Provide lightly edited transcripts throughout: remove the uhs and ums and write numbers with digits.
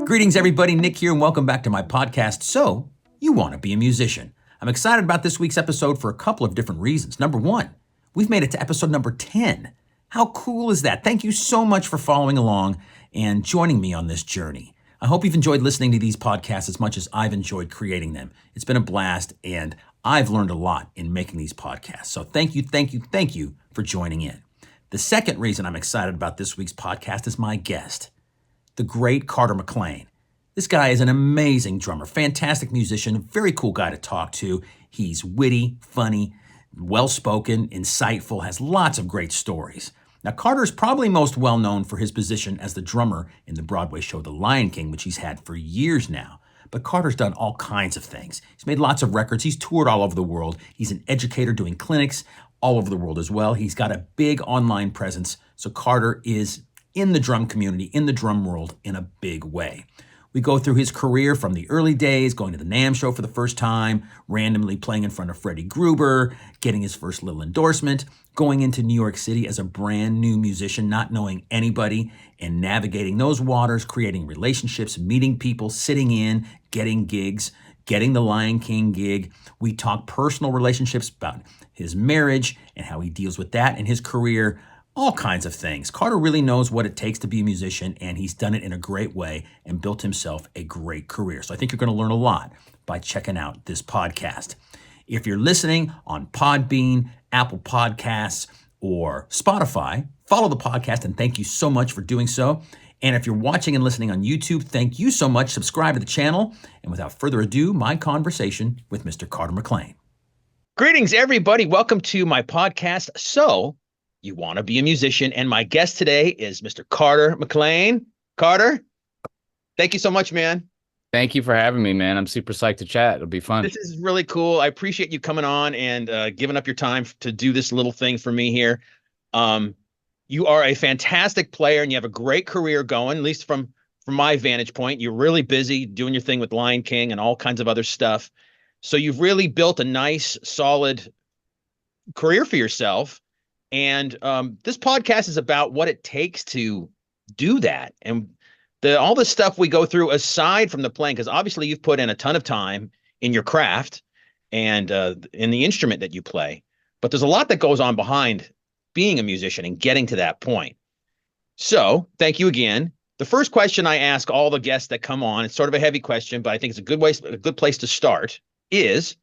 Greetings, everybody. Nick here, and welcome back to my podcast, So You Want to Be a Musician. I'm excited about this week's episode for a couple of different reasons. Number one, we've made it to episode number 10. How cool is that? Thank you so much for following along and joining me on this journey. I hope you've enjoyed listening to these podcasts as much as I've enjoyed creating them. It's been a blast, and I've learned a lot in making these podcasts. So thank you for joining in. The second reason I'm excited about this week's podcast is my guest, the great Carter McLean. This guy is an amazing drummer, fantastic musician, very cool guy to talk to. He's witty, funny, well-spoken, insightful, has lots of great stories. Now, Carter is probably most well-known for his position as the drummer in the Broadway show The Lion King, which he's had for years now. But Carter's done all kinds of things. He's made lots of records. He's toured all over the world. He's an educator doing clinics all over the world as well. He's got a big online presence. So Carter is in the drum community, in the drum world, in a big way. We go through his career from the early days, going to the NAMM show for the first time, randomly playing in front of Freddie Gruber, getting his first little endorsement, going into New York City as a brand new musician, not knowing anybody, and navigating those waters, creating relationships, meeting people, sitting in, getting gigs, getting the Lion King gig. We talk personal relationships about his marriage and how he deals with that in his career. All kinds of things. Carter really knows what it takes to be a musician, and he's done it in a great way and built himself a great career. So I think you're going to learn a lot by checking out this podcast. If you're listening on Podbean, Apple Podcasts, or Spotify, follow the podcast, and thank you so much for doing so. And if you're watching and listening on YouTube, thank you so much. Subscribe to the channel. And without further ado, my conversation with Mr. Carter McLean. Greetings, everybody. Welcome to my podcast, So You Want to Be a Musician. And my guest today is Mr. Carter McLean. Carter, thank you so much, man. Thank you for having me, man. I'm super psyched to chat. It'll be fun. This is really cool. I appreciate you coming on and giving up your time to do this little thing for me here. You are a fantastic player, and you have a great career going, at least from my vantage point. You're really busy doing your thing with Lion King and all kinds of other stuff. So you've really built a nice, solid career for yourself. And this podcast is about what it takes to do that. And all the stuff we go through aside from the playing, because obviously you've put in a ton of time in your craft and in the instrument that you play. But there's a lot that goes on behind being a musician and getting to that point. So thank you again. The first question I ask all the guests that come on, it's sort of a heavy question, but I think it's a good place to start, is,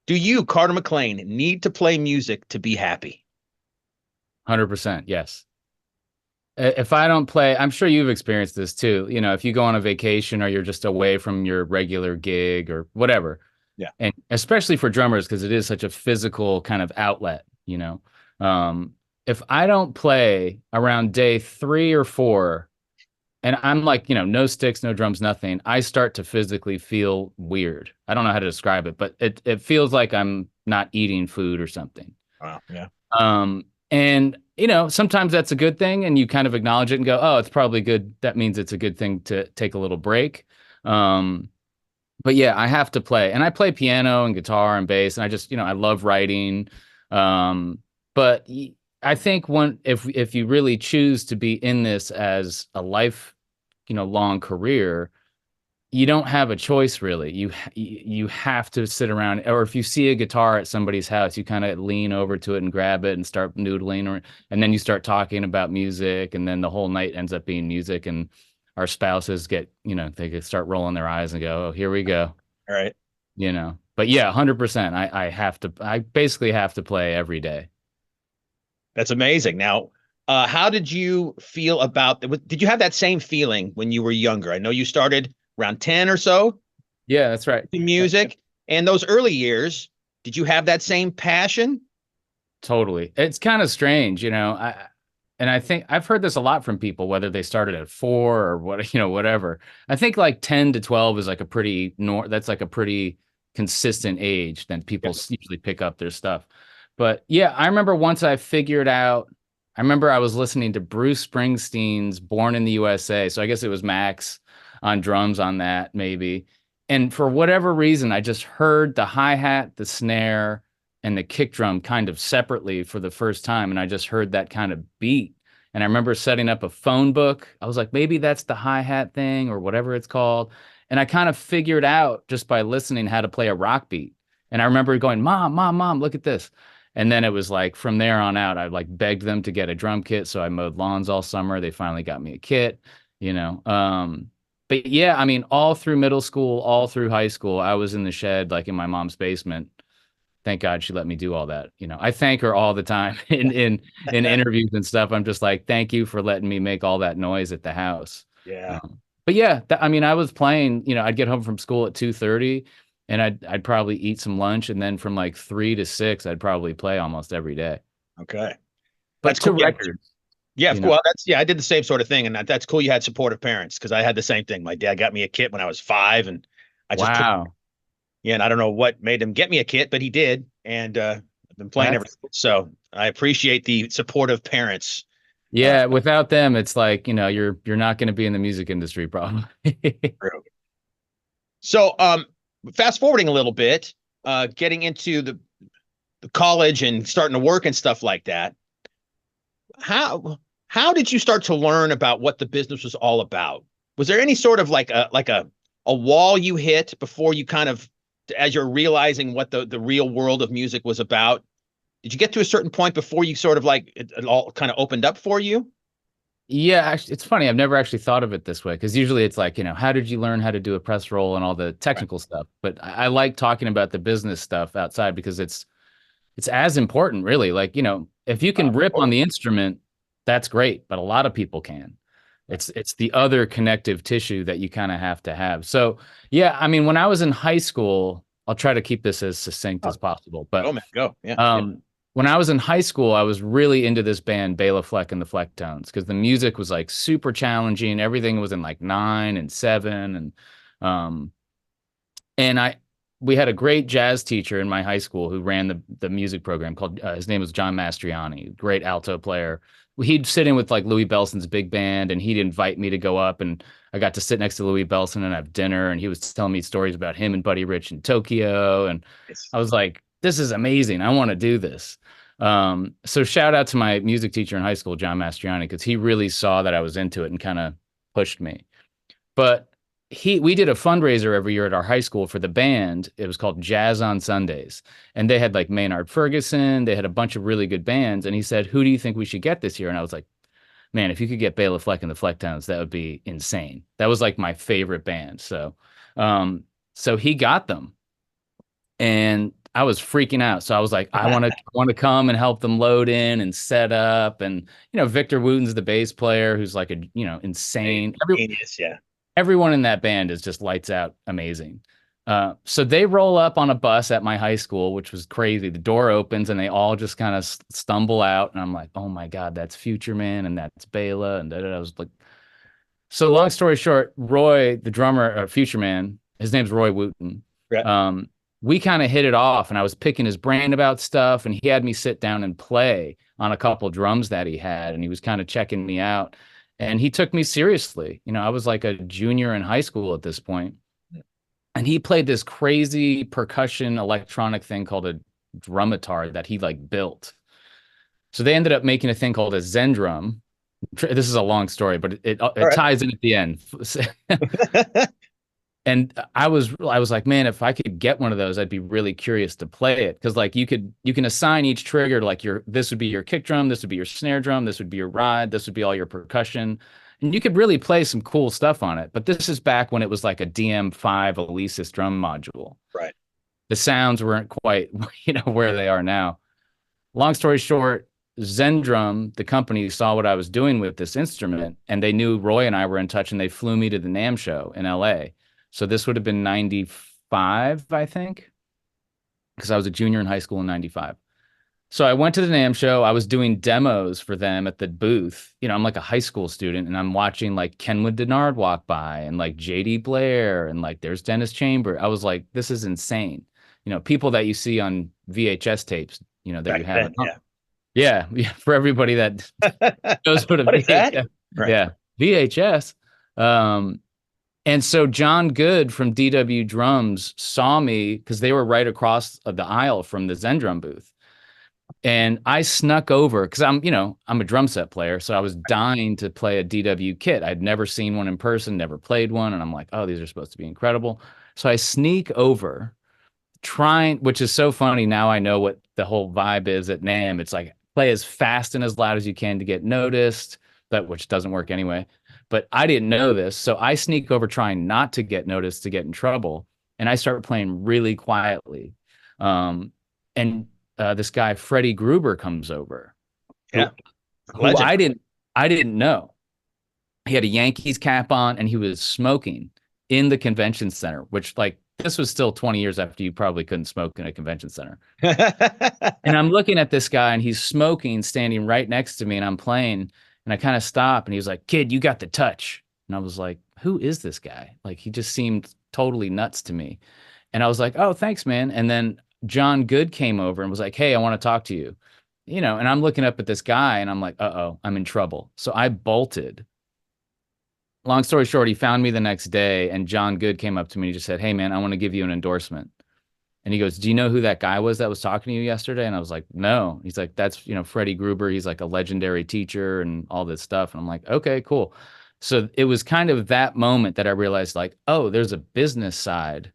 do you, Carter McLean, need to play music to be happy? 100%, yes. If I don't play, I'm sure you've experienced this too. You know, if you go on a vacation or you're just away from your regular gig or whatever. Yeah. And especially for drummers, because it is such a physical kind of outlet, you know. If I don't play around day 3 or 4, and I'm like, you know, no sticks, no drums, nothing, I start to physically feel weird. I don't know how to describe it, but it feels like I'm not eating food or something. Wow. Yeah. And, you know, sometimes that's a good thing and you kind of acknowledge it and go, oh, it's probably good. That means it's a good thing to take a little break. But yeah, I have to play, and I play piano and guitar and bass, and I just, you know, I love writing. But I think if you really choose to be in this as a life, you know, long career, you don't have a choice really. You have to sit around, or if you see a guitar at somebody's house, you kind of lean over to it and grab it and start noodling, and then you start talking about music, and then the whole night ends up being music, and our spouses get, you know, they could start rolling their eyes and go, oh, here we go. All right. You know, but yeah, 100%. I basically have to play every day. That's amazing. Now, how did you feel about did you have that same feeling when you were younger? I know you started around 10 or so. Yeah, that's right. In music. And those early years, did you have that same passion? Totally. It's kind of strange, you know. I think I've heard this a lot from people, whether they started at 4 or what, you know, whatever. I think like 10 to 12 is like that's like a pretty consistent age that people usually pick up their stuff. But yeah, I remember once I figured out, I remember I was listening to Bruce Springsteen's Born in the USA. So I guess it was Max on drums on that maybe. And for whatever reason, I just heard the hi-hat, the snare, and the kick drum kind of separately for the first time. And I just heard that kind of beat. And I remember setting up a phone book. I was like, maybe that's the hi-hat thing or whatever it's called. And I kind of figured out just by listening how to play a rock beat. And I remember going, Mom, Mom, Mom, look at this. And then it was like from there on out, I like begged them to get a drum kit. So I mowed lawns all summer. They finally got me a kit, you know. But yeah, I mean, all through middle school, all through high school, I was in the shed, like in my mom's basement. Thank God she let me do all that. You know, I thank her all the time in interviews and stuff. I'm just like, thank you for letting me make all that noise at the house. Yeah. But yeah, I mean, I was playing. You know, I'd get home from school at 2:30, and I'd probably eat some lunch, and then from like 3 to 6, I'd probably play almost every day. Okay. But That's to cool. Yeah. records, Yeah, you know. well, I did the same sort of thing, and that's cool. You had supportive parents because I had the same thing. My dad got me a kit when I was 5, and I just put, Wow, yeah, and I don't know what made him get me a kit, but he did, and I've been playing ever that's since. So I appreciate the supportive parents. yeah. Without them, it's like, you know, you're not going to be in the music industry, probably. True. So, fast forwarding a little bit, getting into the college and starting to work and stuff like that. How did you start to learn about what the business was all about? Was there any sort of like a wall you hit before you kind of, as you're realizing what the real world of music was about? Did you get to a certain point before you sort of like it all kind of opened up for you? Yeah, actually, it's funny. I've never actually thought of it this way because usually it's like, you know, how did you learn how to do a press roll and all the Right. technical stuff? But I like talking about the business stuff outside because it's as important, really. Like, you know, if you can rip on the instrument, that's great, but a lot of people can. It's the other connective tissue that you kind of have to have. So, yeah, I mean, when I was in high school, I'll try to keep this as succinct Oh, as possible, go but man, go. Yeah. when I was in high school, I was really into this band, Bela Fleck and the Flecktones, because the music was like super challenging. Everything was in like 9 and 7, um, and we had a great jazz teacher in my high school who ran the music program called his name was John Mastriani, great alto player. He'd sit in with like Louis Bellson's big band, and he'd invite me to go up, and I got to sit next to Louis Bellson and have dinner, and he was telling me stories about him and Buddy Rich in Tokyo, and It's, I was like, this is amazing. I want to do this. So shout out to my music teacher in high school, John Mastriani, because he really saw that I was into it and kind of pushed me. But we did a fundraiser every year at our high school for the band. It was called Jazz on Sundays. And they had like Maynard Ferguson, they had a bunch of really good bands. And he said, who do you think we should get this year? And I was like, man, if you could get Bela Fleck and the Flecktones, that would be insane. That was like my favorite band. So he got them. And I was freaking out. So I was like, I want to come and help them load in and set up. And you know, Victor Wooten's the bass player, who's like a insane. genius. Yeah. Everyone in that band is just lights out amazing. So they roll up on a bus at my high school, which was crazy. The door opens and they all just kind of stumble out, and I'm like, oh my god, that's Future Man and that's Bela and I was like, so long story short, Roy, the drummer of Future Man, his name's Roy Wooten. Yeah. We kind of hit it off, and I was picking his brain about stuff, and he had me sit down and play on a couple drums that he had, and he was kind of checking me out, and he took me seriously. You know, I was like a junior in high school at this point, and he played this crazy percussion electronic thing called a drumitar that he like built. So they ended up making a thing called a Zen drum. This is a long story, but it right. ties in at the end. And I was like, man, if I could get one of those, I'd be really curious to play it. Because like you can assign each trigger to like this would be your kick drum, this would be your snare drum, this would be your ride, this would be all your percussion. And you could really play some cool stuff on it. But this is back when it was like a DM5 Alesis drum module. Right. The sounds weren't quite, where they are now. Long story short, Zen Drum, the company, saw what I was doing with this instrument, and they knew Roy and I were in touch, and they flew me to the NAMM show in LA. So this would have been 95, I think, because I was a junior in high school in 95. So I went to the NAMM show. I was doing demos for them at the booth. You know, I'm like a high school student, and I'm watching like Kenwood Denard walk by and like JD Blair and like there's Dennis Chamber. I was like, this is insane. You know, people that you see on VHS tapes, that Back you have. then, Yeah. For everybody that knows what a What is that? VHS. Right. Yeah. VHS. And so John Good from DW Drums saw me because they were right across the aisle from the Zen drum booth. And I snuck over because I'm a drum set player. So I was dying to play a DW kit. I'd never seen one in person, never played one. And I'm like, oh, these are supposed to be incredible. So I sneak over which is so funny. Now I know what the whole vibe is at NAMM. It's like play as fast and as loud as you can to get noticed, which doesn't work anyway. But I didn't know this. So I sneak over trying not to get noticed, to get in trouble. And I start playing really quietly. And this guy, Freddie Gruber, comes over. Yeah. Who I didn't know. He had a Yankees cap on and he was smoking in the convention center, which this was still 20 years after you probably couldn't smoke in a convention center. And I'm looking at this guy and he's smoking, standing right next to me, and I'm playing. And I kind of stop and he was like, "Kid, you got the touch." And I was like, who is this guy? Like, he just seemed totally nuts to me. And I was like, "Oh, thanks, man." And then John Good came over and was like, "Hey, I want to talk to you." And I'm looking up at this guy and I'm like, uh-oh, I'm in trouble. So I bolted. Long story short, he found me the next day and John Good came up to me and just said, "Hey, man, I want to give you an endorsement." And he goes, "Do you know who that guy was that was talking to you yesterday?" And I was like, "No." He's like, "That's, Freddie Gruber. He's like a legendary teacher and all this stuff." And I'm like, "Okay, cool." So it was kind of that moment that I realized, like, oh, there's a business side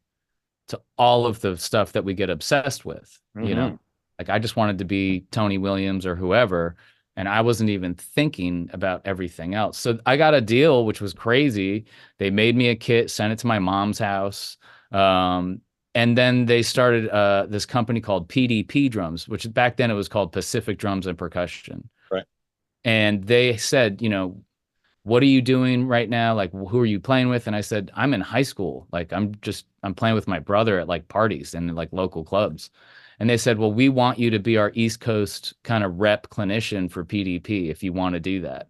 to all of the stuff that we get obsessed with. Like, I just wanted to be Tony Williams or whoever, and I wasn't even thinking about everything else. So I got a deal, which was crazy. They made me a kit, sent it to my mom's house. And then they started this company called PDP Drums, which back then it was called Pacific Drums and Percussion. Right. And they said, "What are you doing right now? Like, who are you playing with?" And I said, "I'm in high school. Like, I'm playing with my brother at like parties and like local clubs." And they said, "Well, we want you to be our East Coast kind of rep clinician for PDP if you want to do that."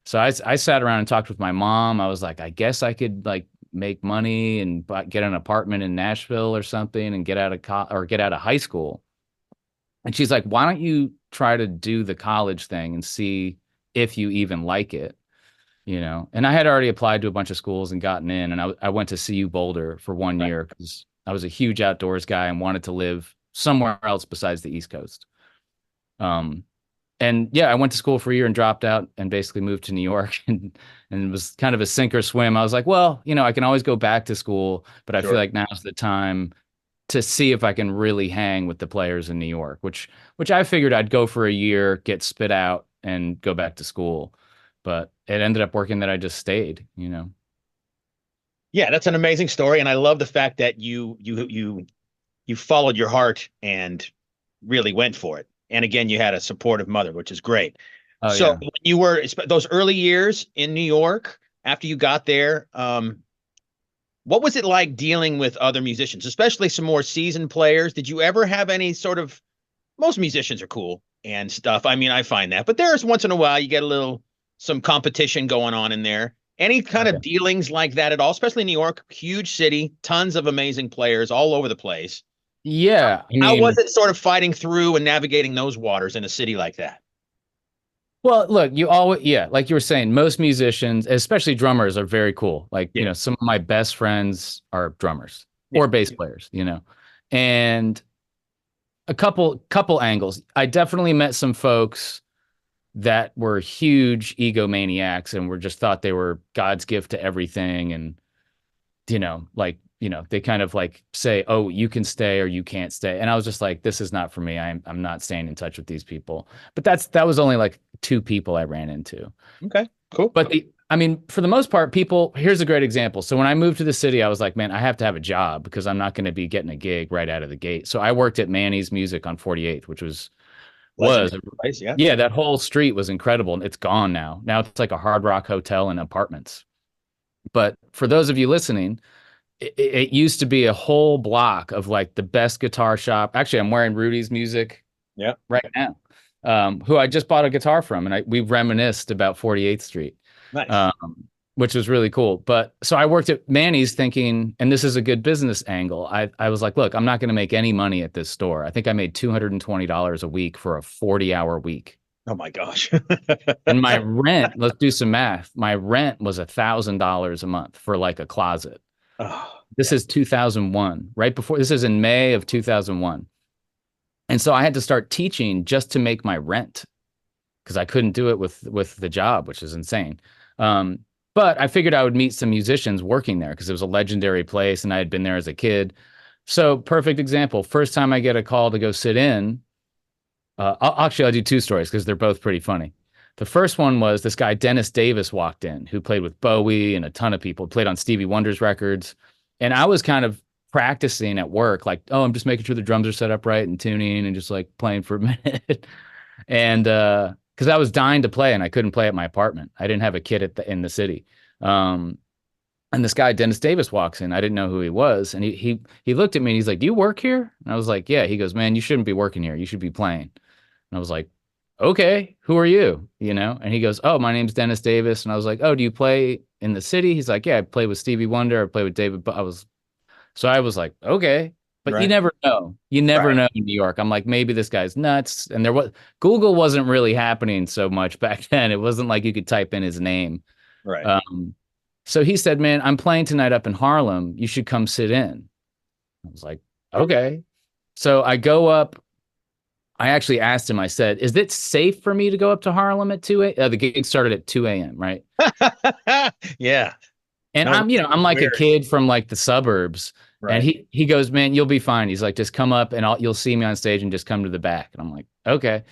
So I sat around and talked with my mom. I was like, I guess I could like make money and get an apartment in Nashville or something and get out of high school. And she's like, "Why don't you try to do the college thing and see if you even like it?" And I had already applied to a bunch of schools and gotten in, and I went to CU Boulder for 1 year because I was a huge outdoors guy and wanted to live somewhere else besides the East Coast. And yeah, I went to school for a year and dropped out and basically moved to New York, and it was kind of a sink or swim. I was like, well, I can always go back to school, but I feel like now's the time to see if I can really hang with the players in New York, which I figured I'd go for a year, get spit out, and go back to school. But it ended up working that I just stayed. Yeah, that's an amazing story, and I love the fact that you followed your heart and really went for it. And again, you had a supportive mother, which is great. Oh, so yeah. when you were those early years in New York, after you got there, what was it like dealing with other musicians, especially some more seasoned players? Did you ever have any sort of, most musicians are cool and stuff. I mean, I find that, but there's once in a while you get some competition going on in there. Any kind of dealings like that at all, especially in New York, huge city, tons of amazing players all over the place. Yeah. How was it sort of fighting through and navigating those waters in a city like that? Well, look, like you were saying, most musicians, especially drummers, are very cool. Like, some of my best friends are drummers or bass players, and a couple angles. I definitely met some folks that were huge egomaniacs and just thought they were God's gift to everything. And, they kind of like say, "Oh, you can stay or you can't stay." And I was just like, this is not for me. I'm not staying in touch with these people. But that was only like 2 people I ran into. Okay, cool. But for the most part, here's a great example. So when I moved to the city, I was like, man, I have to have a job because I'm not going to be getting a gig right out of the gate. So I worked at Manny's Music on 48th, which was nice, yeah. That whole street was incredible. It's gone now. Now it's like a Hard Rock hotel and apartments. But for those of you listening, it used to be a whole block of like the best guitar shop. Actually, I'm wearing Rudy's Music right now, who I just bought a guitar from, and we reminisced about 48th Street, nice. Which was really cool. But so I worked at Manny's thinking, and this is a good business angle. I was like, look, I'm not going to make any money at this store. I think I made $220 a week for a 40-hour week. Oh my gosh. And my rent, let's do some math. My rent was $1,000 a month for like a closet. Oh, This yeah. is 2001, right before, this is in May of 2001. And so I had to start teaching just to make my rent because I couldn't do it with the job, which is insane. Um, but I figured I would meet some musicians working there because it was a legendary place and I had been there as a kid. So perfect example. First time I get a call to go sit in, I'll do two stories because they're both pretty funny. The first one was this guy, Dennis Davis, walked in, who played with Bowie and a ton of people, played on Stevie Wonder's records. And I was kind of practicing at work, like, oh, I'm just making sure the drums are set up right and tuning and just like playing for a minute. And because I was dying to play and I couldn't play at my apartment. I didn't have a kid in the city. Um, and this guy, Dennis Davis, walks in. I didn't know who he was. And he looked at me and he's like, "Do you work here?" And I was like, "Yeah." He goes, "Man, you shouldn't be working here. You should be playing." And I was like, "Okay, who are you?" You know? And he goes, "Oh, my name's Dennis Davis." And I was like, "Oh, do you play in the city?" He's like, "Yeah, I play with Stevie Wonder. I play with David." But I was like, "Okay." But you Right. never know. You never Right. know in New York. I'm like, maybe this guy's nuts. And Google wasn't really happening so much back then. It wasn't like you could type in his name. Right. Um, so he said, "Man, I'm playing tonight up in Harlem. You should come sit in." I was like, "Okay." So I go up. I actually asked him, I said, "Is it safe for me to go up to Harlem at 2 a.m.?" The gig started at 2 a.m., right? Yeah. And No, I'm like a weird. kid from like the suburbs. And Right. he goes, "Man, you'll be fine." He's like, "Just come up and you'll see me on stage and just come to the back." And I'm like, "Okay."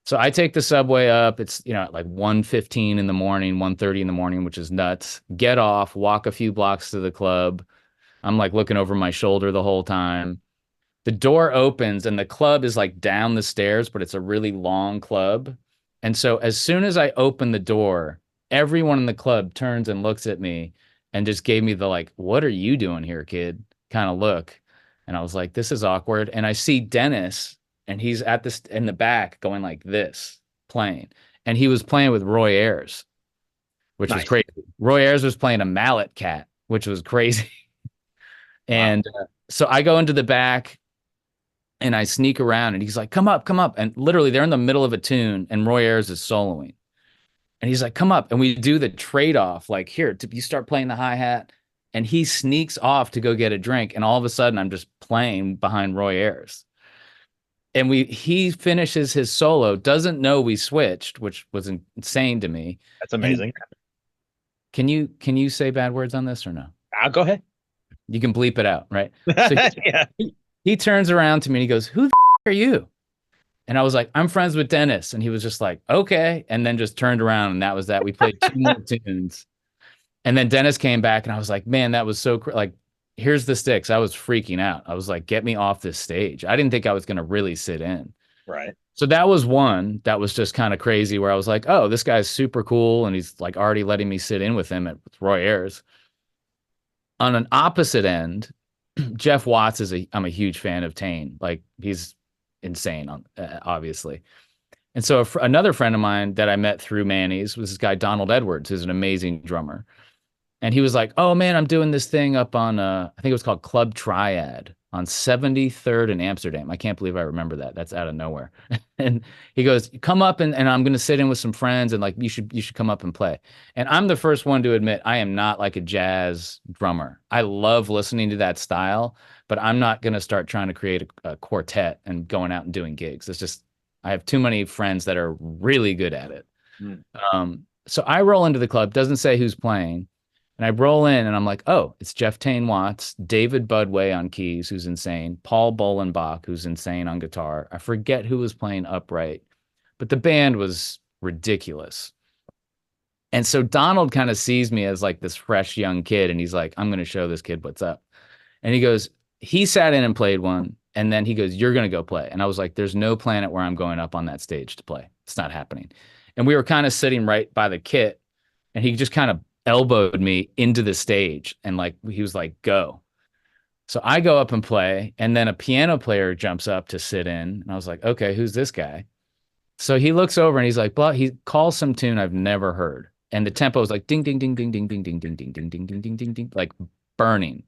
So I take the subway up. It's, at like 1:15 in the morning, 1:30 in the morning, which is nuts. Get off, walk a few blocks to the club. I'm like looking over my shoulder the whole time. The door opens and the club is like down the stairs, but it's a really long club. And so as soon as I open the door, everyone in the club turns and looks at me and just gave me the like, "What are you doing here, kid?" kind of look. And I was like, "This is awkward." And I see Dennis and he's at this in the back going like this, playing. And he was playing with Roy Ayers, which was Nice. crazy. Roy Ayers was playing a mallet cat, which was crazy. Wow. And so I go into the back and I sneak around and he's like, "Come up, come up." And literally they're in the middle of a tune and Roy Ayers is soloing. And he's like, "Come up." And we do the trade off, like, "Here, you start playing the hi-hat." And he sneaks off to go get a drink. And all of a sudden I'm just playing behind Roy Ayers. And he finishes his solo, doesn't know we switched, which was insane to me. That's And amazing. can you say bad words on this or no? I'll go ahead. You can bleep it out, right? So Yeah. he turns around to me and he goes, "Who the are you?" And I was like, "I'm friends with Dennis." And he was just like, "Okay." And then just turned around and that was that. We played two more tunes. And then Dennis came back and I was like, "Man, that was so like, here's the sticks." I was freaking out. I was like, "Get me off this stage." I didn't think I was going to really sit in. Right. So that was one that was just kind of crazy where I was like, "Oh, this guy's super cool." And he's like already letting me sit in with him at Roy Ayers. On an opposite end, Jeff Watts I'm a huge fan of Tane. Like he's insane on obviously. And so another friend of mine that I met through Manny's was this guy, Donald Edwards, who's an amazing drummer. And he was like, "Oh man, I'm doing this thing up on, I think it was called Club Triad on 73rd in Amsterdam." I can't believe I remember that. That's out of nowhere. And he goes, "Come up and I'm going to sit in with some friends and like, you should come up and play." And I'm the first one to admit I am not like a jazz drummer. I love listening to that style, but I'm not going to start trying to create a quartet and going out and doing gigs. It's just, I have too many friends that are really good at it. Mm. So I roll into the club, doesn't say who's playing. And I roll in and I'm like, "Oh, it's Jeff Tane Watts, David Budway on keys, who's insane, Paul Bolenbach, who's insane on guitar." I forget who was playing upright, but the band was ridiculous. And so Donald kind of sees me as like this fresh young kid and he's like, "I'm going to show this kid what's up." And he sat in and played one. And then he goes, "You're going to go play." And I was like, "There's no planet where I'm going up on that stage to play. It's not happening." And we were kind of sitting right by the kit and he just kind of elbowed me into the stage and like he was like, "Go." So I go up and play and then a piano player jumps up to sit in and I was like, "Okay, who's this guy?" So he looks over and he's like, "Blah." He calls some tune I've never heard and the tempo is like ding ding ding ding ding ding ding ding ding ding ding ding ding ding ding, like burning.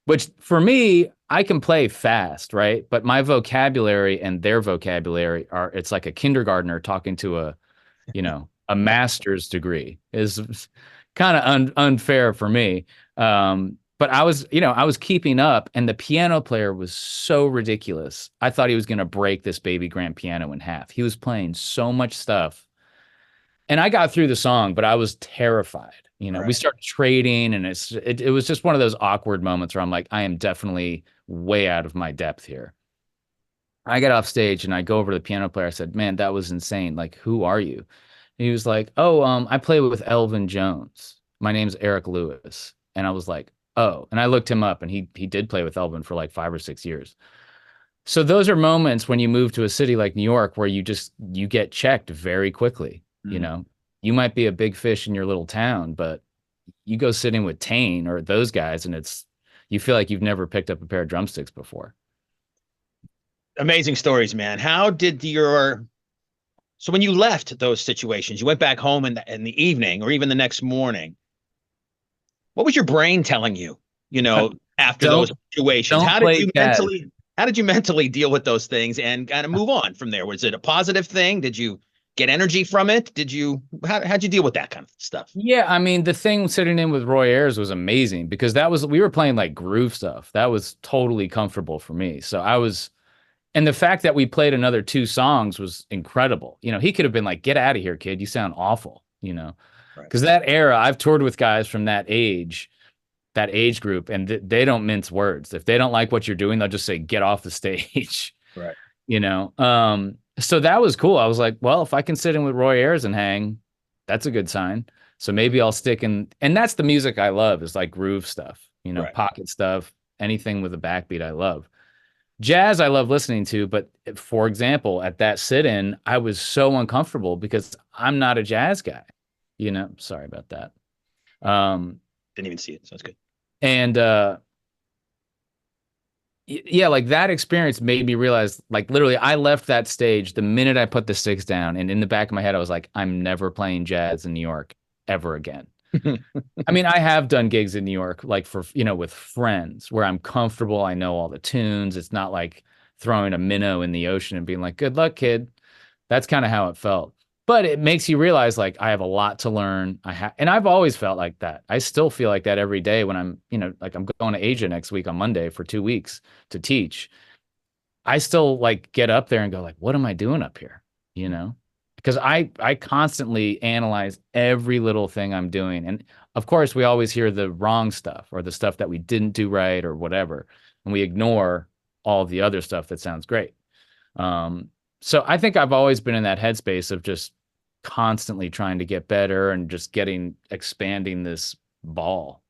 Which for me, I can play fast, right? But my vocabulary and their vocabulary it's like a kindergartner talking to a master's degree is kind of unfair for me. But I was keeping up, and the piano player was so ridiculous. I thought he was going to break this baby grand piano in half. He was playing so much stuff. And I got through the song, but I was terrified. We Right. started trading, and it was just one of those awkward moments where I'm like, I am definitely way out of my depth here. I get off stage and I go over to the piano player. I said, "Man, that was insane. Like, who are you?" And he was like, "Oh, I play with Elvin Jones. My name's Eric Lewis." And I was like, "Oh." And I looked him up, and he did play with Elvin for like 5 or 6 years. So those are moments when you move to a city like New York where you get checked very quickly. Mm. You might be a big fish in your little town, but you go sitting with Tane or those guys, and you feel like you've never picked up a pair of drumsticks before. Amazing stories, man. How did your so when you left those situations, you went back home in the evening or even the next morning. What was your brain telling you, after Don't those situations? don't How did play you jazz. mentally deal with those things and kind of move on from there? Was it a positive thing? Did you get energy from it? How'd you deal with that kind of stuff? Yeah, I mean, the thing sitting in with Roy Ayers was amazing because we were playing like groove stuff. That was totally comfortable for me. And the fact that we played another two songs was incredible. He could have been like, "Get out of here, kid. You sound awful." Right. Because that era, I've toured with guys from that age group, and they don't mince words. If they don't like what you're doing, they'll just say, "Get off the stage." Right. So that was cool. I was like, well, if I can sit in with Roy Ayers and hang, that's a good sign. So maybe I'll stick in. And that's the music I love, is like groove stuff, Right. pocket stuff, anything with a backbeat I love. Jazz I love listening to, but for example, at that sit-in, I was so uncomfortable because I'm not a jazz guy. Sorry about that. Didn't even see it. So that's good. And yeah, like that experience made me realize, like, literally, I left that stage the minute I put the sticks down, and in the back of my head, I was like, I'm never playing jazz in New York ever again. I mean, I have done gigs in New York, like with friends where I'm comfortable. I know all the tunes. It's not like throwing a minnow in the ocean and being like, "Good luck, kid." That's kind of how it felt. But it makes you realize, like, I have a lot to learn. And I've always felt like that. I still feel like that every day when like I'm going to Asia next week on Monday for 2 weeks to teach. I still like get up there and go like, what am I doing up here? Because I constantly analyze every little thing I'm doing. And of course, we always hear the wrong stuff or the stuff that we didn't do right or whatever. And we ignore all the other stuff that sounds great. So I think I've always been in that headspace of just constantly trying to get better and just expanding this ball.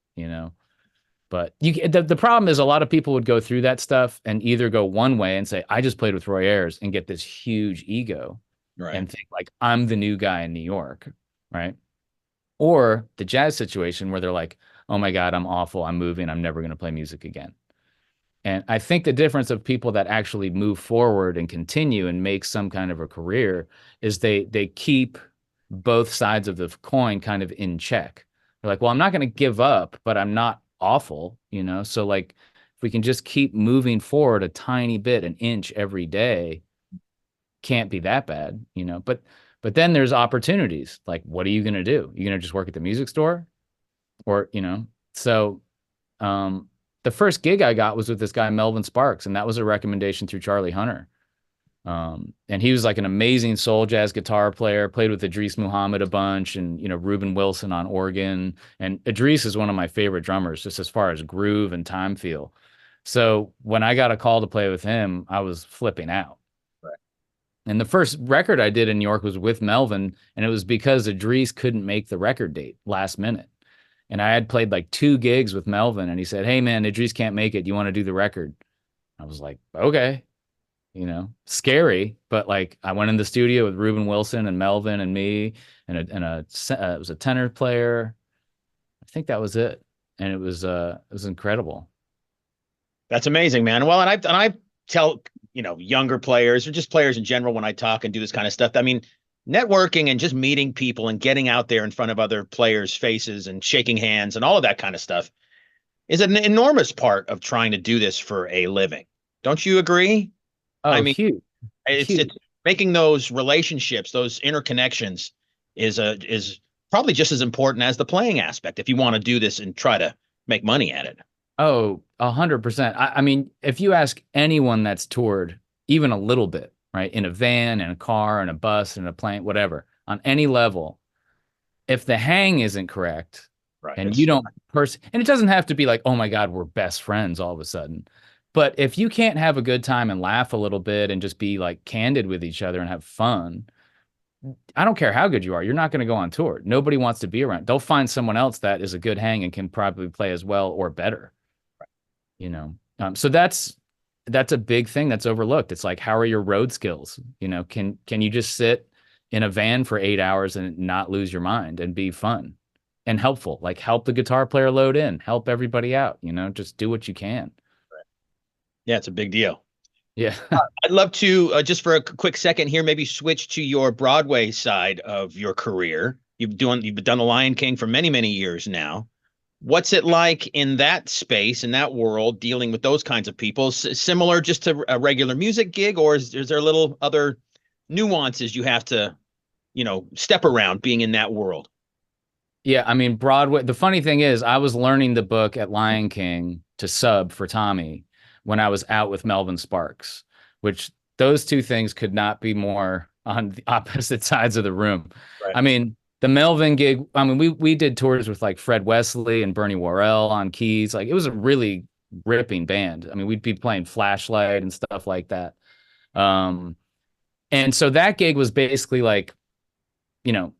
But the problem is a lot of people would go through that stuff and either go one way and say, I just played with Roy Ayers, and get this huge ego Right. and think like, I'm the new guy in New York, right? Or the jazz situation where they're like, oh my God, I'm awful. I'm moving. I'm never going to play music again. And I think the difference of people that actually move forward and continue and make some kind of a career is they keep both sides of the coin kind of in check. They're like, well, I'm not going to give up, but I'm not awful. So like, if we can just keep moving forward a tiny bit, an inch every day, can't be that bad. But then there's opportunities. Like, what are you going to do? You're going to just work at the music store, or. So the first gig I got was with this guy, Melvin Sparks, and that was a recommendation through Charlie Hunter. And he was like an amazing soul jazz guitar player, played with Idris Muhammad a bunch, and Reuben Wilson on organ. And Idris is one of my favorite drummers, just as far as groove and time feel. So when I got a call to play with him, I was flipping out. Right. And the first record I did in New York was with Melvin, and it was because Idris couldn't make the record date last minute. And I had played like 2 gigs with Melvin, and he said, "Hey man, Idris can't make it. You want to do the record?" I was like, okay, scary. But like, I went in the studio with Reuben Wilson and Melvin and me, and it was a tenor player. I think that was it. And it was incredible. That's amazing, man. Well, and I tell, younger players or just players in general when I talk and do this kind of stuff. I mean, networking and just meeting people and getting out there in front of other players' faces and shaking hands and all of that kind of stuff. is an enormous part of trying to do this for a living. Don't you agree? I Oh, mean, huge, huge. it's making those relationships, those interconnections is probably just as important as the playing aspect if you want to do this and try to make money at it. Oh, 100%. I mean, if you ask anyone that's toured even a little bit, right, in a van, in a car, in a bus, in a plane, whatever, on any level, if the hang isn't correct Right. and you don't and it doesn't have to be like, oh my God, we're best friends all of a sudden. But if you can't have a good time and laugh a little bit and just be like candid with each other and have fun, I don't care how good you are, you're not going to go on tour. Nobody wants to be around. They'll find someone else that is a good hang and can probably play as well or better, you know. So that's a big thing that's overlooked. It's like, how are your road skills? You know, can you just sit in a van for 8 hours and not lose your mind and be fun and helpful? Like, help the guitar player load in, help everybody out, you know, just do what you can. Yeah, it's a big deal. Yeah. I'd love to just for a quick second here, maybe switch to your Broadway side of your career. You've done The Lion King for many, many years now. What's it like in that space, in that world, dealing with those kinds of people? Similar just to a regular music gig, or is there little other nuances you have to, step around being in that world? Yeah, I mean, Broadway. The funny thing is, I was learning the book at Lion King to sub for Tommy when I was out with Melvin Sparks, which those two things could not be more on the opposite sides of the room. Right. I mean, the Melvin gig, I mean, we did tours with like Fred Wesley and Bernie Worrell on keys. Like, it was a really ripping band. I mean, we'd be playing Flashlight and stuff like that. Um, and so that gig was basically like, you know,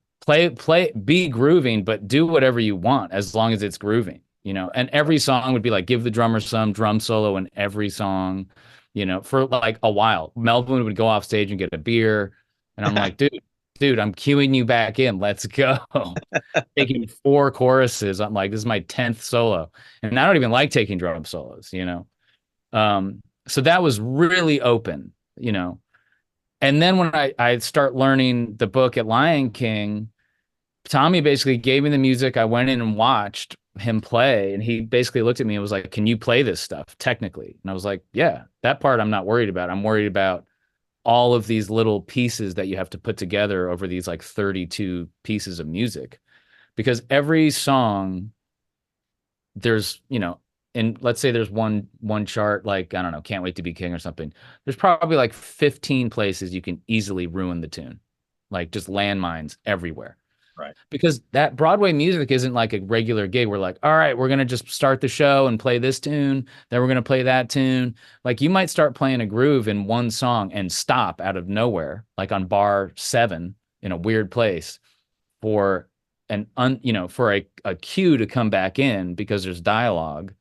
be grooving, but do whatever you want as long as it's grooving, you know. And every song would be like, give the drummer some drum solo in every song, you know, for like a while. Melvin would go off stage and get a beer, and I'm like, dude, I'm cueing you back in. Let's go. Taking 4 choruses. I'm like, this is my 10th solo, and I don't even like taking drum solos, you know. So that was really open, you know. And then when I start learning the book at Lion King, Tommy basically gave me the music. I went in and watched him play, and he basically looked at me and was like, "Can you play this stuff technically?" And I was like, "Yeah, that part I'm not worried about. I'm worried about all of these little pieces that you have to put together over these like 32 pieces of music, because every song there's, you know, and let's say there's one chart, like, I don't know, Can't Wait to Be King or something. There's probably like 15 places you can easily ruin the tune, like just landmines everywhere. Right. Because that Broadway music isn't like a regular gig. We're like, all right, we're gonna just start the show and play this tune, then we're gonna play that tune. Like, you might start playing a groove in one song and stop out of nowhere, like on bar 7 in a weird place, for for a cue to come back in because there's dialogue.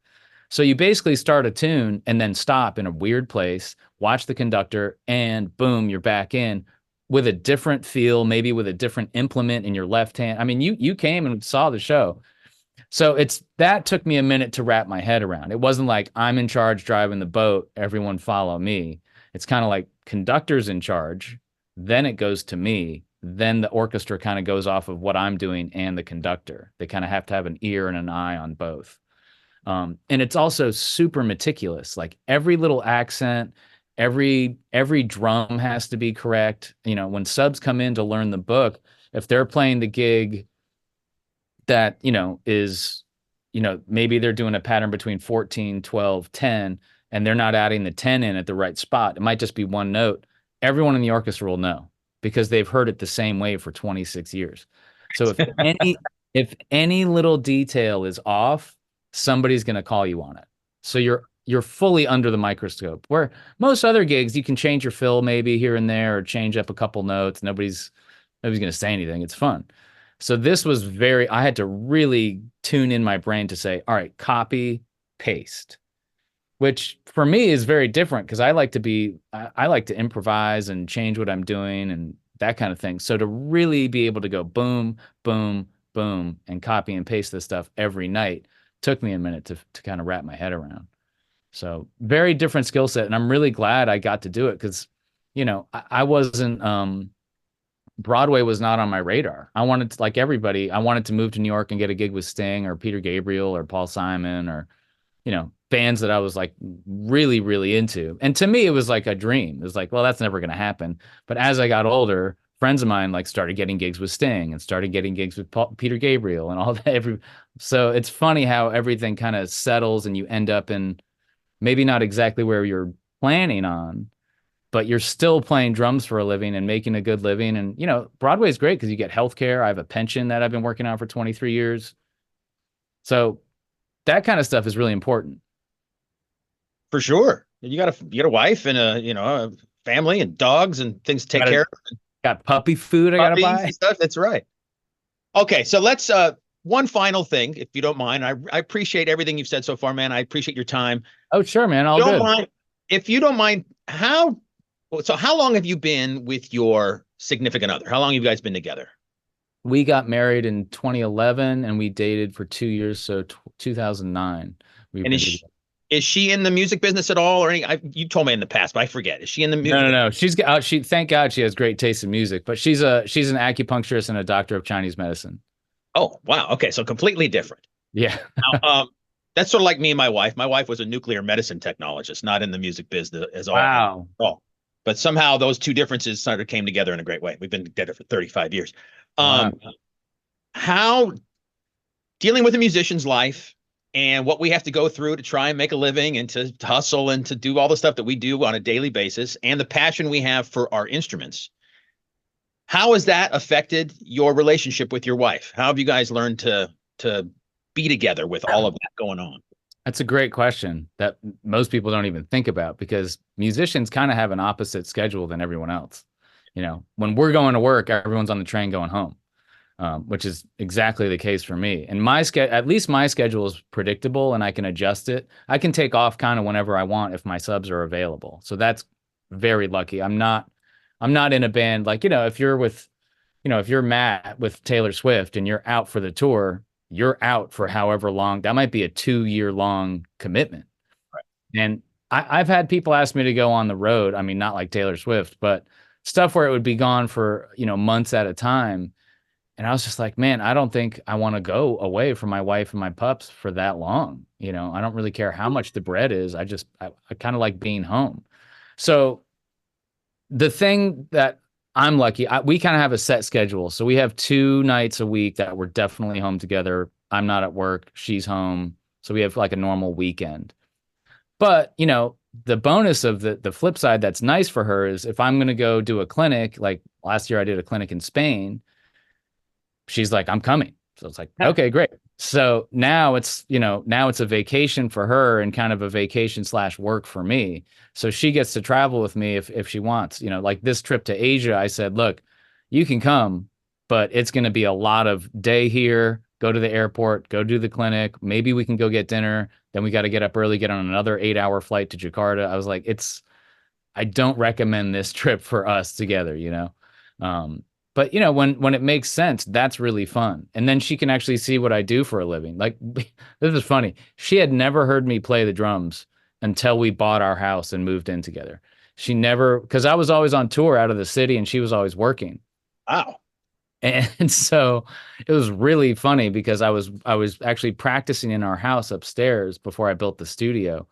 So you basically start a tune and then stop in a weird place, watch the conductor, and boom, you're back in with a different feel, maybe with a different implement in your left hand. I mean, you came and saw the show. So that took me a minute to wrap my head around. It wasn't like, I'm in charge driving the boat, everyone follow me. It's kind of like, conductor's in charge, then it goes to me, then the orchestra kind of goes off of what I'm doing and the conductor. They kind of have to have an ear and an eye on both. And it's also super meticulous. Like, every little accent, every drum has to be correct. You know, when subs come in to learn the book, if they're playing the gig that, is, maybe they're doing a pattern between 14, 12, 10, and they're not adding the 10 in at the right spot, it might just be one note. Everyone in the orchestra will know because they've heard it the same way for 26 years. So if any little detail is off, somebody's going to call you on it. So you're fully under the microscope. Where most other gigs, you can change your fill maybe here and there, or change up a couple notes. Nobody's going to say anything. It's fun. So this was I had to really tune in my brain to say, all right, copy, paste, which for me is very different because I like to improvise and change what I'm doing and that kind of thing. So to really be able to go boom, boom, boom, and copy and paste this stuff every night took me a minute to kind of wrap my head around. So very different skill set. And I'm really glad I got to do it because, I wasn't, Broadway was not on my radar. I wanted to, like everybody, I wanted to move to New York and get a gig with Sting or Peter Gabriel or Paul Simon or bands that I was like really, really into. And to me, it was like a dream. It was like, well, that's never going to happen. But as I got older, friends of mine like started getting gigs with Sting and started getting gigs with Peter Gabriel and all that. So it's funny how everything kind of settles and you end up in maybe not exactly where you're planning on, but you're still playing drums for a living and making a good living. And, Broadway is great because you get health care. I have a pension that I've been working on for 23 years. So that kind of stuff is really important. For sure. You got a wife and a family and dogs and things to take care of. Got puppy food I gotta buy. And stuff. That's right. Okay, so let's one final thing, if you don't mind. I appreciate everything you've said so far, man. I appreciate your time. Oh, sure, man. All Don't good. mind if you don't mind, how long have you been with your significant other? How long have you guys been together? We got married in 2011 and we dated for 2 years, so 2009. And is she in the music business at all, or any? You told me in the past, but I forget. Is she in the music? No. She thank God she has great taste in music, but she's an acupuncturist and a doctor of Chinese medicine. Oh, wow. Okay, so completely different. Yeah. Now, that's sort of like me and my wife. My wife was a nuclear medicine technologist, not in the music business as all. Wow. All. But somehow those two differences sort of came together in a great way. We've been together for 35 years. Wow. How dealing with a musician's life and what we have to go through to try and make a living and to hustle and to do all the stuff that we do on a daily basis and the passion we have for our instruments. How has that affected your relationship with your wife? How have you guys learned to be together with all of that going on? That's a great question that most people don't even think about because musicians kind of have an opposite schedule than everyone else. When we're going to work, everyone's on the train going home. Which is exactly the case for me. And at least my schedule is predictable and I can adjust it. I can take off kind of whenever I want if my subs are available. So that's very lucky. I'm not in a band like, if you're Matt with Taylor Swift and you're out for the tour, you're out for however long. That might be a 2-year long commitment. Right. And I've had people ask me to go on the road. I mean, not like Taylor Swift, but stuff where it would be gone for, months at a time. And I was just like, man, I don't think I want to go away from my wife and my pups for that long. I don't really care how much the bread is. I kind of like being home. So the thing that I'm lucky, we kind of have a set schedule. So we have 2 nights a week that we're definitely home together. I'm not at work. She's home. So we have like a normal weekend. But, the bonus of the flip side that's nice for her is if I'm going to go do a clinic, like last year I did a clinic in Spain, she's like, I'm coming. So it's like, okay, great. So now it's a vacation for her and kind of a vacation / work for me. So she gets to travel with me if she wants, like this trip to Asia, I said, look, you can come, but it's going to be a lot of day here, go to the airport, go do the clinic. Maybe we can go get dinner. Then we got to get up early, get on another 8-hour flight to Jakarta. I was like, I don't recommend this trip for us together, But when it makes sense, that's really fun. And then she can actually see what I do for a living. Like this is funny. She had never heard me play the drums until we bought our house and moved in together. She never, because I was always on tour out of the city and she was always working. Wow. And so it was really funny because I was actually practicing in our house upstairs before I built the studio.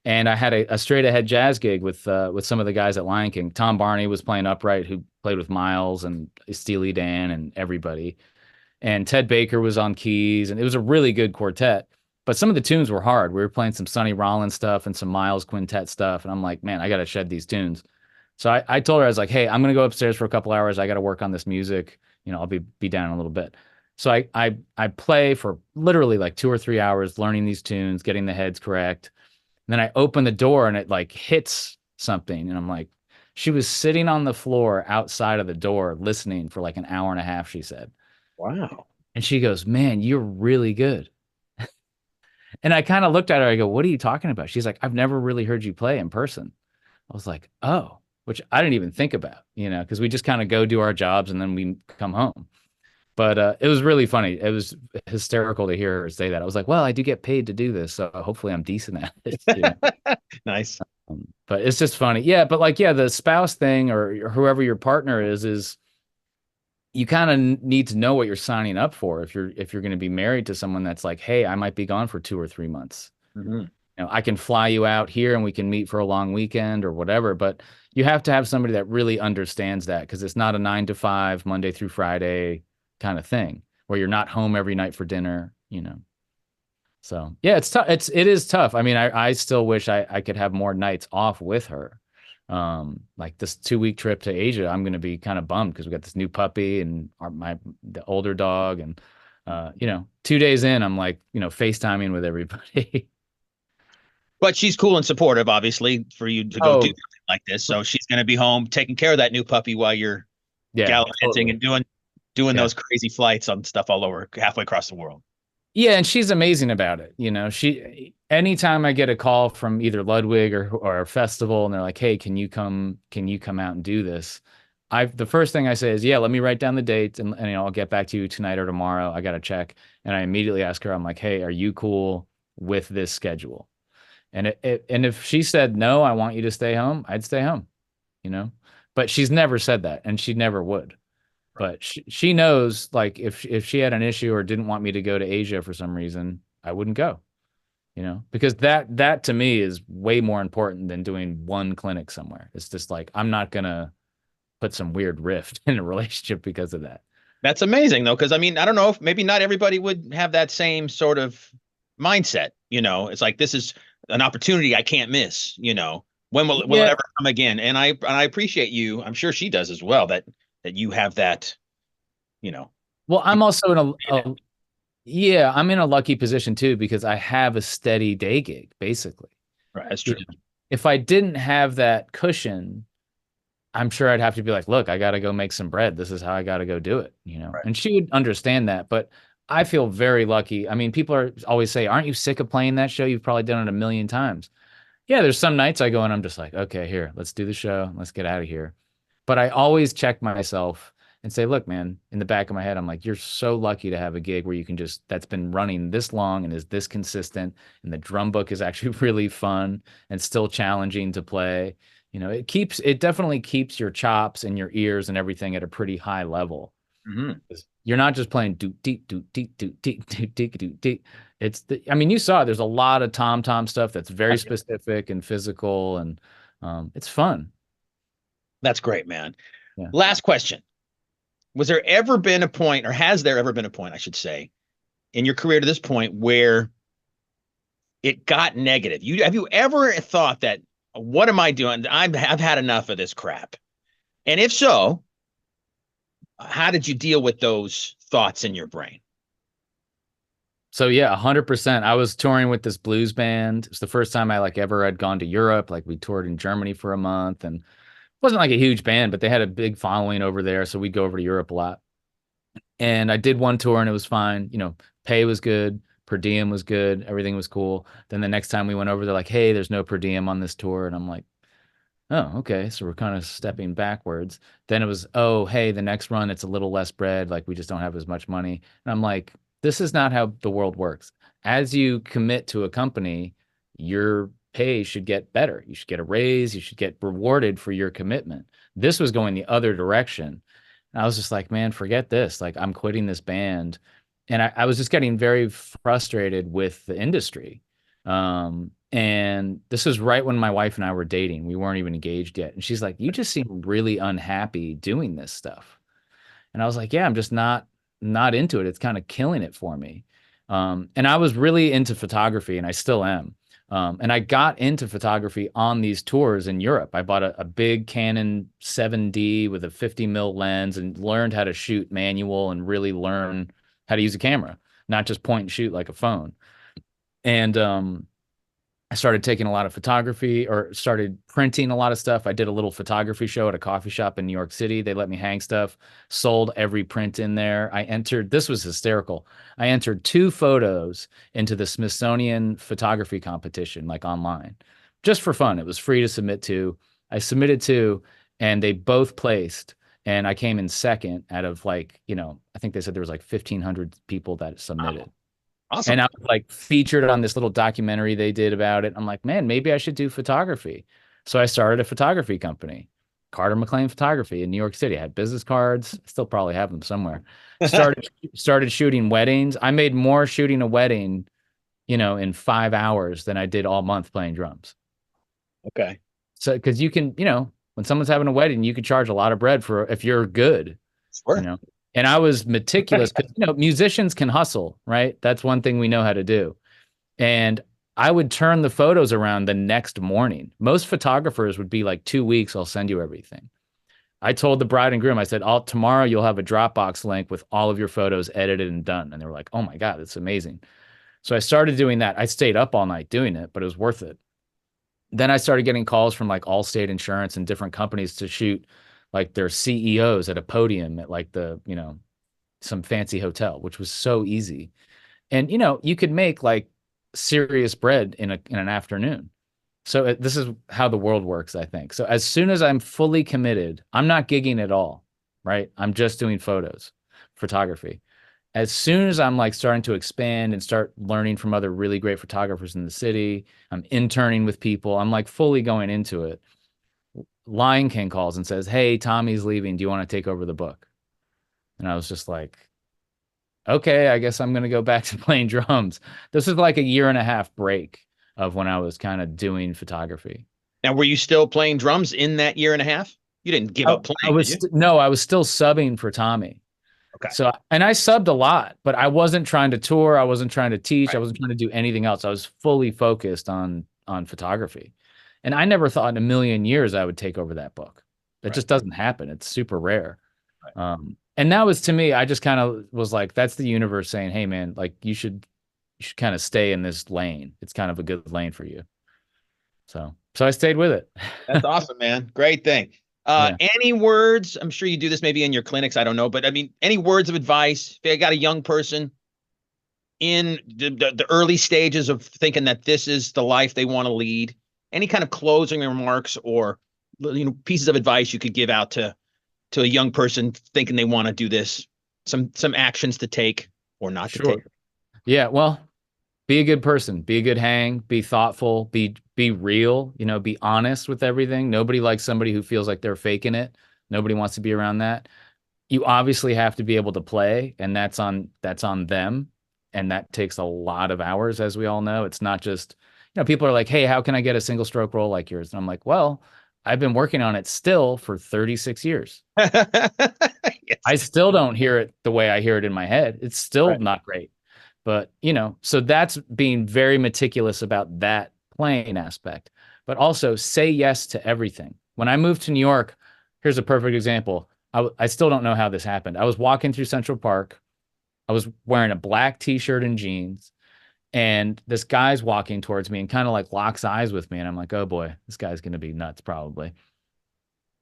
And I had a straight ahead jazz gig with some of the guys at Lion King. Tom Barney was playing upright, who played with Miles and Steely Dan and everybody. And Ted Baker was on keys, and it was a really good quartet. But some of the tunes were hard. We were playing some Sonny Rollins stuff and some Miles quintet stuff. And I'm like, man, I got to shed these tunes. So I told her, I was like, hey, I'm going to go upstairs for a couple hours. I got to work on this music. I'll be down in a little bit. So I play for literally like 2 or 3 hours, learning these tunes, getting the heads correct. And then I open the door and it like hits something. And I'm like, she was sitting on the floor outside of the door listening for like an hour and a half, she said. Wow. And she goes, man, you're really good. And I kind of looked at her. I go, what are you talking about? She's like, I've never really heard you play in person. I was like, oh, which I didn't even think about, because we just kind of go do our jobs and then we come home. But it was really funny. It was hysterical to hear her say that. I was like, well, I do get paid to do this, so hopefully I'm decent at it. Nice. But it's just funny. Yeah, but like, the spouse thing or whoever your partner is you kind of need to know what you're signing up for if you're going to be married to someone that's like, hey, I might be gone for 2 or 3 months. Hmm. You know, I can fly you out here and we can meet for a long weekend or whatever, but you have to have somebody that really understands that, because it's not a 9 to 5 Monday through Friday kind of thing where you're not home every night for dinner, you know. So yeah, it's tough. It is tough. I mean, I still wish I could have more nights off with her. Like this 2 week trip to Asia, I'm going to be kind of bummed because we got this new puppy and the older dog, and you know, 2 days in, I'm like, you know, FaceTiming with everybody. But she's cool and supportive, obviously, for you to go do Oh, something like this. So she's going to be home taking care of that new puppy while you're yeah, gallivanting totally. and doing Yeah. those crazy flights on stuff all over halfway across the world. Yeah, and she's amazing about it. You know, anytime I get a call from either Ludwig or a festival and they're like, "Hey, can you come out and do this?" The first thing I say is, "Yeah, let me write down the dates and you know, I'll get back to you tonight or tomorrow. I got to check." And I immediately ask her, I'm like, "Hey, are you cool with this schedule?" And if she said, "No, I want you to stay home," I'd stay home, you know? But she's never said that, and she never would. But she knows, like, if she had an issue or didn't want me to go to Asia for some reason, I wouldn't go, you know, because that to me is way more important than doing one clinic somewhere. It's just like I'm not gonna put some weird rift in a relationship because of that. That's amazing, though, because I mean, I don't know if maybe not everybody would have that same sort of mindset. You know, it's like this is an opportunity I can't miss. You know, when will it Yeah. ever come again? And I appreciate you. I'm sure she does as well. That you have that. You know, Well, you I'm also in yeah, I'm in a lucky position too because I have a steady day gig, basically. right, that's You true. know, if I didn't have that cushion, I'm sure I'd have to be like, look, I got to go make some bread. This is how I got to go do it, you know? Right. And she would understand that, but I feel very lucky. I mean, people are always say, aren't you sick of playing that show? You've probably done it a million times. Yeah, there's some nights I go and I'm just like, okay, here, let's do the show. Let's get out of here. But I always check myself and say, look, man, in the back of my head, I'm like, you're so lucky to have a gig where you can just, that's been running this long and is this consistent. And the drum book is actually really fun and still challenging to play. You know, it definitely keeps your chops and your ears and everything at a pretty high level. Hmm. 'Cause you're not just playing doot deep doot deep doot deep doot deep doot deep. I mean, you saw there's a lot of tom stuff that's very specific and physical, and it's fun. That's great, man. Yeah. Last question. Was there ever been a point, or has there ever been a point, I should say, in your career to this point where it got negative? Have you ever thought that, what am I doing? I've had enough of this crap. And if so, how did you deal with those thoughts in your brain? So yeah, 100%. I was touring with this blues band. It was the first time I like ever had gone to Europe. Like we toured in Germany for a month, and it wasn't like a huge band, but they had a big following over there, so we'd go over to Europe a lot. And I did one tour and it was fine. You know, pay was good, per diem was good, everything was cool. Then the next time we went over, they're like, "Hey, there's no per diem on this tour." And I'm like, "Oh, okay." So we're kind of stepping backwards. Then it was, "Oh, hey, the next run, it's a little less bread. Like we just don't have as much money." And I'm like, "This is not how the world works. As you commit to a company, your pay should get better. You should get a raise. You should get rewarded for your commitment." This was going the other direction. And I was just like, man, forget this. Like, I'm quitting this band. And I was just getting very frustrated with the industry. And this was right when my wife and I were dating. We weren't even engaged yet. And she's like, you just seem really unhappy doing this stuff. And I was like, yeah, I'm just not into it. It's kind of killing it for me. And I was really into photography, and I still am. And I got into photography on these tours in Europe. I bought a big Canon 7D with a 50 mil lens and learned how to shoot manual and really learn how to use a camera, not just point and shoot like a phone. And I started taking a lot of photography, or started printing a lot of stuff. I did a little photography show at a coffee shop in New York City. They let me hang stuff, sold every print in there. This was hysterical. I entered 2 photos into the Smithsonian photography competition, like online, just for fun. It was free to submit to. I submitted 2, and they both placed. And I came in second out of, like, you know, I think they said there was like 1,500 people that submitted. Wow. Awesome. And I was like featured on this little documentary they did about it. I'm like, man, maybe I should do photography. So I started a photography company, Carter McLean Photography in New York City. I had business cards, still probably have them somewhere. Started shooting weddings. I made more shooting a wedding in 5 hours than I did all month playing drums. Okay. So, because you can, when someone's having a wedding, you can charge a lot of bread for if you're good, you Sure. know. And I was meticulous because, musicians can hustle, right? That's one thing we know how to do. And I would turn the photos around the next morning. Most photographers would be like 2 weeks, I'll send you everything. I told the bride and groom, I said, tomorrow you'll have a Dropbox link with all of your photos edited and done. And they were like, oh my God, that's amazing. So I started doing that. I stayed up all night doing it, but it was worth it. Then I started getting calls from like Allstate Insurance and different companies to shoot like their CEOs at a podium at like some fancy hotel, which was so easy. And you could make like serious bread in an afternoon. So this is how the world works, I think. So as soon as I'm fully committed, I'm not gigging at all, right? I'm just doing photography. As soon as I'm like starting to expand and start learning from other really great photographers in the city, I'm interning with people, I'm like fully going into it. Lion King calls and says, "Hey, Tommy's leaving. Do you want to take over the book?" And I was just like, okay, I guess I'm going to go back to playing drums. This is like a year and a half break of when I was kind of doing photography. Now, were you still playing drums in that year and a half? You didn't give up playing, did you? No, I was still subbing for Tommy. Okay. So, and I subbed a lot, but I wasn't trying to tour. I wasn't trying to teach. Right. I wasn't trying to do anything else. I was fully focused on photography. And I never thought in a million years I would take over that book. That Right. just doesn't happen. It's super rare. Right. And that was, to me, I just kind of was like, that's the universe saying, hey man, like you should kind of stay in this lane. It's kind of a good lane for you. So I stayed with it. That's awesome, man. Great thing. Yeah. Any words? I'm sure you do this maybe in your clinics. I don't know, but I mean, any words of advice? If I got a young person in the early stages of thinking that this is the life they want to lead, any kind of closing remarks or pieces of advice you could give out to a young person thinking they want to do this, some actions to take or not to take? Yeah, well, be a good person, be a good hang, be thoughtful, be real, be honest with everything. Nobody likes somebody who feels like they're faking it. Nobody wants to be around that. You obviously have to be able to play, and that's on them. And that takes a lot of hours, as we all know. It's not just, people are like, hey, how can I get a single stroke roll like yours? And I'm like, well, I've been working on it still for 36 years. Yes. I still don't hear it the way I hear it in my head. It's still not great. But, so that's being very meticulous about that playing aspect, but also say yes to everything. When I moved to New York, here's a perfect example. I still don't know how this happened. I was walking through Central Park. I was wearing a black t-shirt and jeans, and this guy's walking towards me and kind of like locks eyes with me. And I'm like, oh boy, this guy's going to be nuts probably.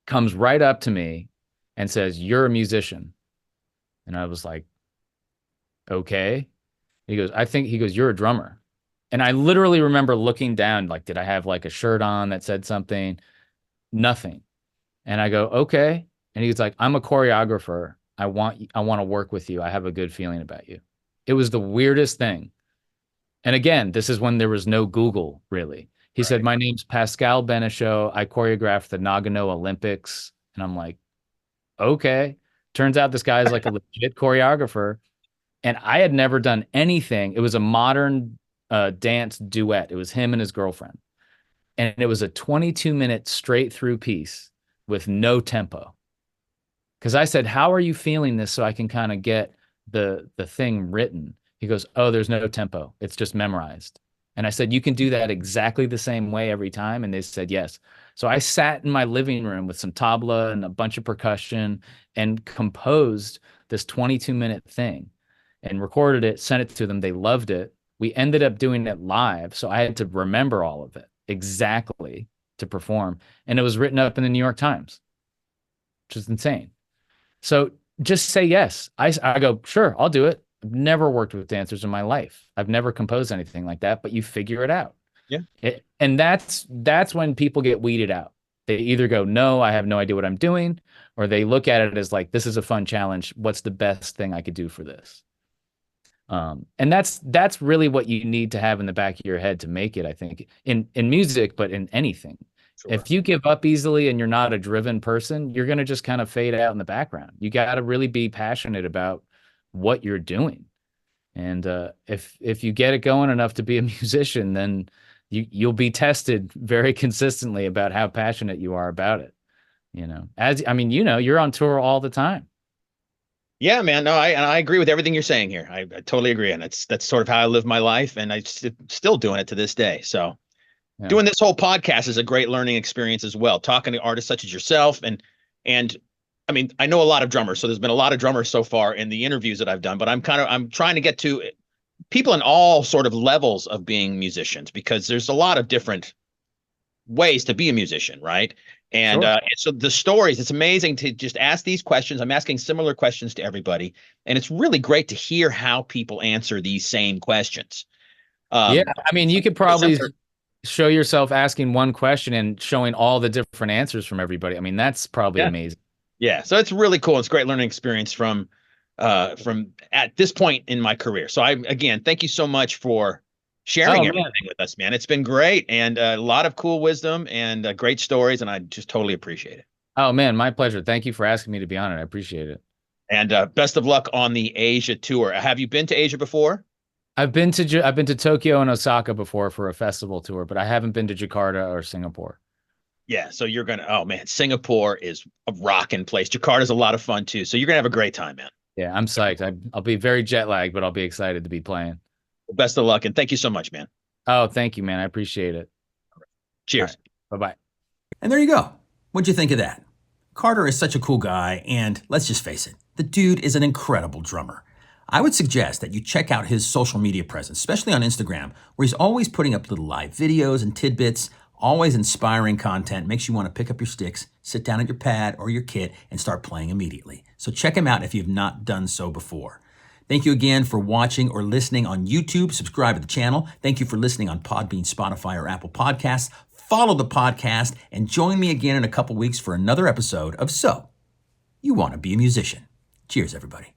Comes right up to me and says, "You're a musician." And I was like, okay. He goes, "You're a drummer." And I literally remember looking down, like, did I have like a shirt on that said something? Nothing. And I go, okay. And he's like, "I'm a choreographer. I want to work with you. I have a good feeling about you." It was the weirdest thing. And again, this is when there was no Google, really. He said, "My name's Pascal Benichot. I choreographed the Nagano Olympics." And I'm like, okay. Turns out this guy is like a legit choreographer. And I had never done anything. It was a modern dance duet. It was him and his girlfriend. And it was a 22-minute straight through piece with no tempo. Because I said, "How are you feeling this so I can kind of get the thing written?" He goes, "Oh, there's no tempo. It's just memorized." And I said, "You can do that exactly the same way every time?" And they said, yes. So I sat in my living room with some tabla and a bunch of percussion and composed this 22-minute thing and recorded it, sent it to them. They loved it. We ended up doing it live. So I had to remember all of it exactly to perform. And it was written up in the New York Times, which is insane. So just say yes. I go, sure, I'll do it. I've never worked with dancers in my life. I've never composed anything like that, but you figure it out. Yeah. And that's when people get weeded out. They either go, no, I have no idea what I'm doing, or they look at it as like, this is a fun challenge. What's the best thing I could do for this? And that's really what you need to have in the back of your head to make it, I think, in music, but in anything. Sure. If you give up easily and you're not a driven person, you're going to just kind of fade out in the background. You got to really be passionate about what you're doing. And if you get it going enough to be a musician, then you'll be tested very consistently about how passionate you are about it. You're on tour all the time. Yeah, man. No, I agree with everything you're saying here. I totally agree, and that's sort of how I live my life, and I still doing it to this day. So, doing this whole podcast is a great learning experience as well. Talking to artists such as yourself, and I mean, I know a lot of drummers, so there's been a lot of drummers so far in the interviews that I've done, but I'm trying to get to people in all sort of levels of being musicians, because there's a lot of different ways to be a musician, right? And Sure. so the stories, it's amazing to just ask these questions. I'm asking similar questions to everybody, and it's really great to hear how people answer these same questions. Yeah, I mean, you could probably show yourself asking one question and showing all the different answers from everybody. I mean, that's probably amazing. Yeah, so it's really cool. It's a great learning experience from at this point in my career. So again, thank you so much for sharing everything with us, man. It's been great, and a lot of cool wisdom and great stories, and I just totally appreciate it. Oh man, my pleasure. Thank you for asking me to be on it. I appreciate it. And best of luck on the Asia tour. Have you been to Asia before? I've been to Tokyo and Osaka before for a festival tour, but I haven't been to Jakarta or Singapore. Yeah, so oh man, Singapore is a rocking place. Jakarta's a lot of fun too. So you're gonna have a great time, man. Yeah, I'm psyched. I'll be very jet lagged, but I'll be excited to be playing. Best of luck, and thank you so much, man. Oh, thank you, man. I appreciate it. Cheers. Right. Bye-bye. And there you go. What'd you think of that? Carter is such a cool guy, and let's just face it, the dude is an incredible drummer. I would suggest that you check out his social media presence, especially on Instagram, where he's always putting up little live videos and tidbits, always inspiring content, makes you want to pick up your sticks, sit down at your pad or your kit, and start playing immediately. So check him out if you've not done so before. Thank you again for watching or listening on YouTube. Subscribe to the channel. Thank you for listening on Podbean, Spotify, or Apple Podcasts. Follow the podcast and join me again in a couple weeks for another episode of So You Want to Be a Musician. Cheers, everybody.